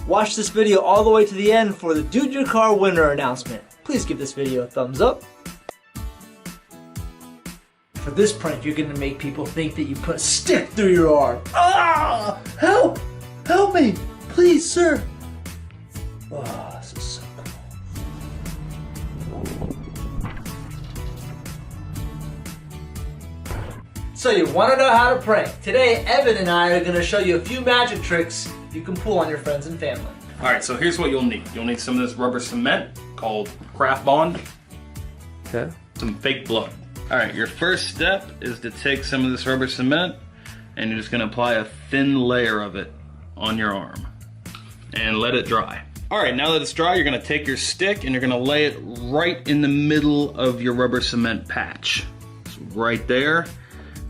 Watch this video all the way to the end for the Dude Your Car winner announcement. Please give this video a thumbs up. For this prank, you're gonna make people think that you put a stick through your arm. Ah! Help! Help me! Please, sir! Oh, this is so cool. So you wanna know how to prank? Today, Evan and I are gonna show you a few magic tricks you can pull on your friends and family. Alright, so here's what you'll need. You'll need some of this rubber cement called Craft Bond. Okay. Some fake blood. Alright, your first step is to take some of this rubber cement and you're just going to apply a thin layer of it on your arm and let it dry. Alright, now that it's dry, you're going to take your stick and you're going to lay it right in the middle of your rubber cement patch. So right there.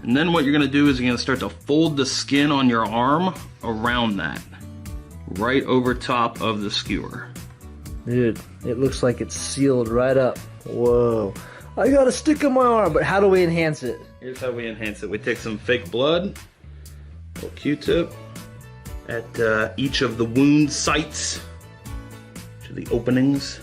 And then what you're going to do is you're going to start to fold the skin on your arm around that. Right over top of the skewer. Dude, it looks like it's sealed right up. Whoa. I got a stick on my arm, but how do we enhance it? Here's how we enhance it. We take some fake blood, a little Q-tip at each of the wound sites, each of the openings.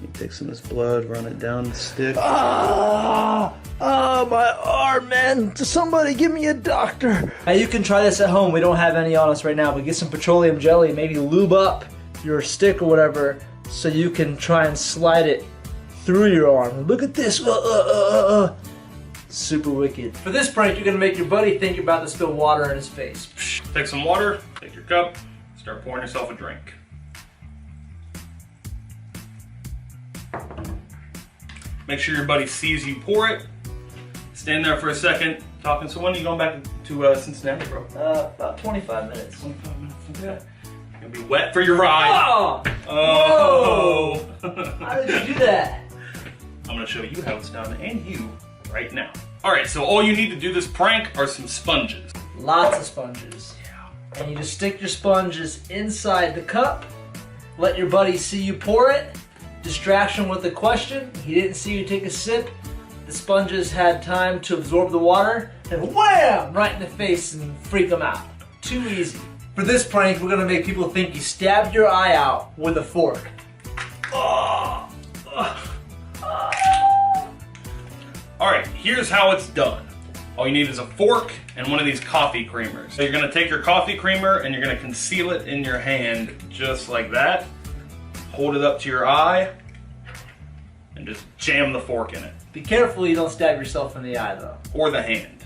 You take some of this blood, run it down the stick. Ah! Oh, my arm, man. Somebody give me a doctor. Now you can try this at home. We don't have any on us right now, but get some petroleum jelly, maybe lube up your stick or whatever so you can try and slide it through your arm. Look at this. Super wicked. For this prank, you're gonna make your buddy think you're about to spill water in his face. Take some water, take your cup, start pouring yourself a drink. Make sure your buddy sees you pour it. Stand there for a second talking. So when are you going back to Cincinnati, bro? About 25 minutes. 25 minutes, okay. You're gonna be wet for your ride. Oh! Oh! Whoa! How did you do that? I'm gonna show you how it's done and you right now. Alright, so all you need to do this prank are some sponges. Lots of sponges. Yeah. And you just stick your sponges inside the cup, let your buddy see you pour it, distraction with a question, he didn't see you take a sip, the sponges had time to absorb the water, and wham! Right in the face and freak them out. Too easy. For this prank, we're gonna make people think you stabbed your eye out with a fork. Oh. Alright, here's how it's done. All you need is a fork and one of these coffee creamers. So you're gonna take your coffee creamer and you're gonna conceal it in your hand just like that. Hold it up to your eye and just jam the fork in it. Be careful you don't stab yourself in the eye though. Or the hand.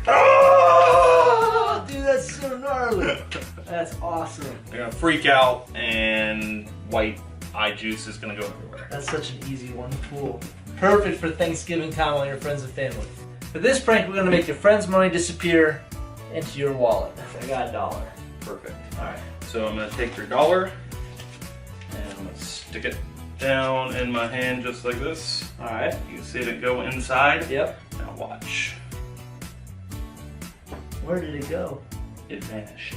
Oh, dude, that's so gnarly. That's awesome. You're gonna freak out and white eye juice is gonna go everywhere. That's such an easy one to pull. Perfect for Thanksgiving time on your friends and family. For this prank, we're gonna make your friend's money disappear into your wallet. I got $1. Perfect. Alright. So I'm gonna take your dollar and I'm gonna stick it down in my hand just like this. Alright. You can see it go inside. Yep. Now watch. Where did it go? It vanished.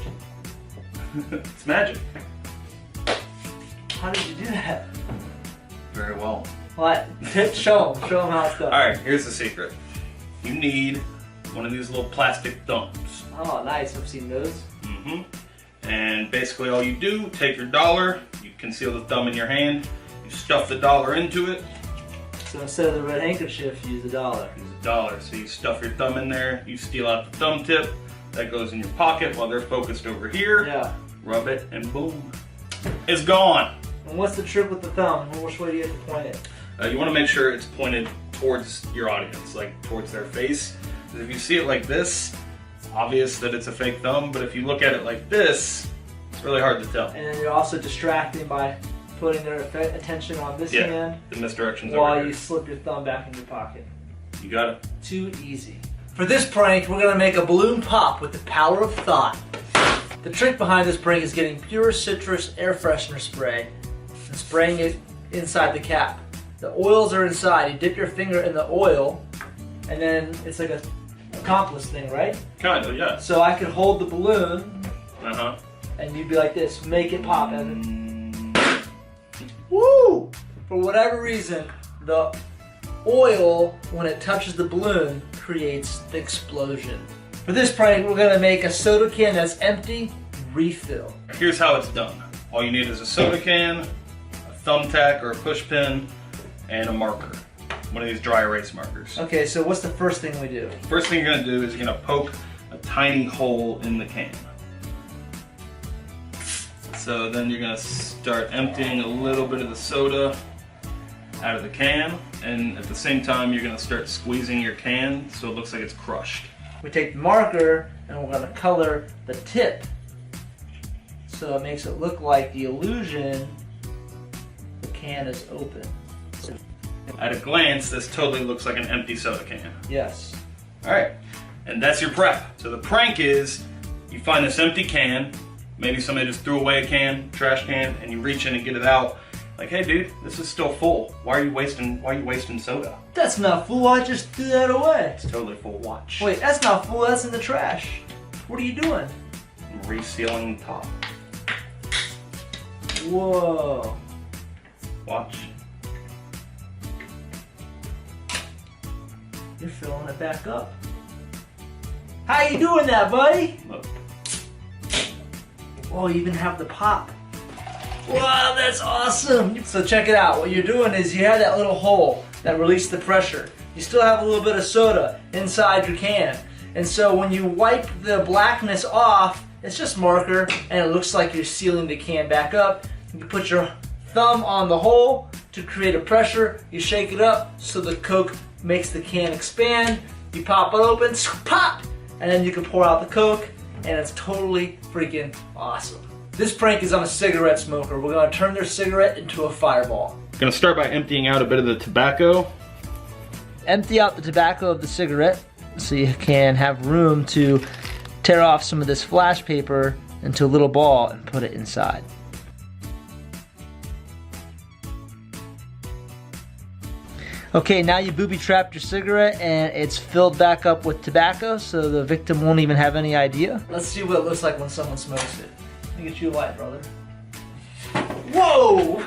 It's magic. How did you do that? Very well. What? Show them how it's done. Alright, here's the secret. You need one of these little plastic thumbs. Oh, nice. I've seen those. And basically all you do, take your dollar, you conceal the thumb in your hand, you stuff the dollar into it. So instead of the red handkerchief, use the $1. Use a dollar. So you stuff your thumb in there, you steal out the thumb tip, that goes in your pocket while they're focused over here. Yeah. Rub it and boom. It's gone. And what's the trick with the thumb? Which way do you have to point it? You want to make sure it's pointed towards your audience, like towards their face. Because if you see it like this, it's obvious that it's a fake thumb, but if you look at it like this, it's really hard to tell. And then you're also distracting by putting their attention on this hand the misdirection's while over here. you slip your thumb back in your pocket. You got it. Too easy. For this prank, we're gonna make a balloon pop with the power of thought. The trick behind this prank is getting pure citrus air freshener spray and spraying it inside the cap. The oils are inside. You dip your finger in the oil, and then it's like a accomplice thing, right? Kind of, yeah. So I could hold the balloon, Uh-huh. and you'd be like this, make it pop, Evan. Woo! For whatever reason, the oil, when it touches the balloon, creates the explosion. For this prank, we're gonna make a soda can that's empty, refill. Here's how it's done. All you need is a soda can, a thumbtack or a push pin, and a marker. One of these dry erase markers. Okay, so what's the first thing we do? First thing you're gonna do is you're gonna poke a tiny hole in the can. So then you're gonna start emptying a little bit of the soda out of the can, and at the same time you're gonna start squeezing your can so it looks like it's crushed. We take the marker and we're gonna color the tip so it makes it look like the illusion the can is open. At a glance, this totally looks like an empty soda can. Yes. Alright, and that's your prep. So the prank is, you find this empty can, maybe somebody just threw away a can, trash can, and you reach in and get it out. Like, hey dude, this is still full. Why are you wasting soda? That's not full, I just threw that away. It's totally full. Watch. Wait, that's not full, that's in the trash. What are you doing? I'm resealing the top. Whoa. Watch. You're filling it back up. How you doing that, buddy? Look. Oh, you even have the pop. Wow, that's awesome. So check it out. What you're doing is you have that little hole that released the pressure. You still have a little bit of soda inside your can. And so when you wipe the blackness off, it's just marker and it looks like you're sealing the can back up. You put your thumb on the hole to create a pressure. You shake it up so the Coke makes the can expand. You pop it open, pop, and then you can pour out the Coke, and it's totally freaking awesome. This prank is on a cigarette smoker. We're gonna turn their cigarette into a fireball. Gonna start by emptying out a bit of the tobacco. Empty out the tobacco of the cigarette so you can have room to tear off some of this flash paper into a little ball and put it inside. Okay, now you booby-trapped your cigarette and it's filled back up with tobacco so the victim won't even have any idea. Let's see what it looks like when someone smokes it. Let me get you a light, brother. Whoa!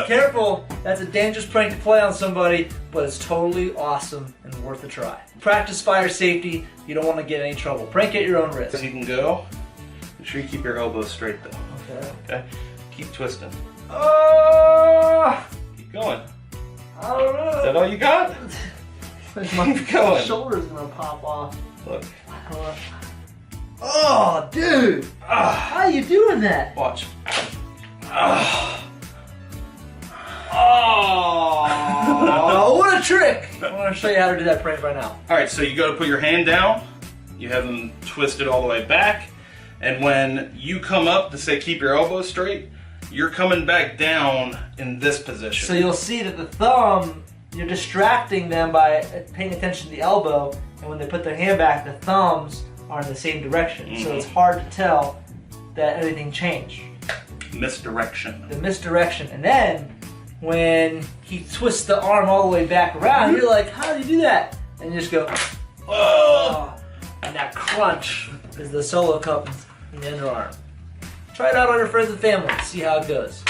Careful, that's a dangerous prank to play on somebody, but it's totally awesome and worth a try. Practice fire safety, you don't want to get in any trouble. Prank at your own risk. As you can go, make sure you keep your elbows straight though. Okay. Okay? Keep twisting. Oh! Keep going. I don't know. Is that all you got? Keep going. Shoulder's gonna pop off. Look. Oh, dude! How are you doing that? Watch. Oh, what a trick! I want to show you how to do that prank right now. Alright, so you go to put your hand down, you have them twisted all the way back, and when you come up to say keep your elbows straight, you're coming back down in this position. So you'll see that the thumb, you're distracting them by paying attention to the elbow, and when they put their hand back, the thumbs are in the same direction. So it's hard to tell that anything changed. Misdirection. The misdirection. And then, when he twists the arm all the way back around, you're like, how did you do that? And you just go, oh! And that crunch is the solo cup in the underarm. Try it out on your friends and family, see how it goes.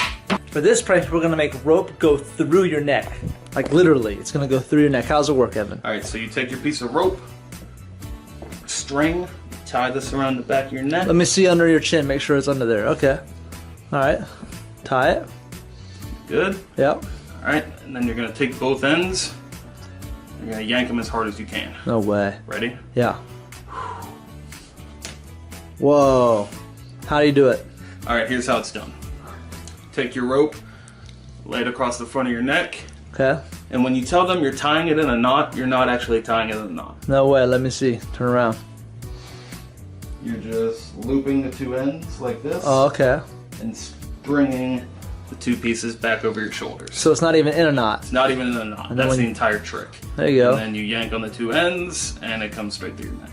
For this prank, we're gonna make rope go through your neck. Like literally, it's gonna go through your neck. How's it work, Evan? Alright, so you take your piece of rope, string, tie this around the back of your neck. Let me see under your chin, make sure it's under there. Okay. Alright. Tie it. Good? Yep. Alright, and then you're gonna take both ends, you're gonna yank them as hard as you can. No way. Ready? Yeah. Whoa. How do you do it? Alright, here's how it's done. Take your rope, lay it across the front of your neck, Okay. and when you tell them you're tying it in a knot, you're not actually tying it in a knot. No way, let me see. Turn around. You're just looping the two ends like this, Oh, okay. and stringing the two pieces back over your shoulders. So it's not even in a knot. It's not even in a knot. And then That's when the you- entire trick. There you go. And then you yank on the two ends, and it comes straight through your neck.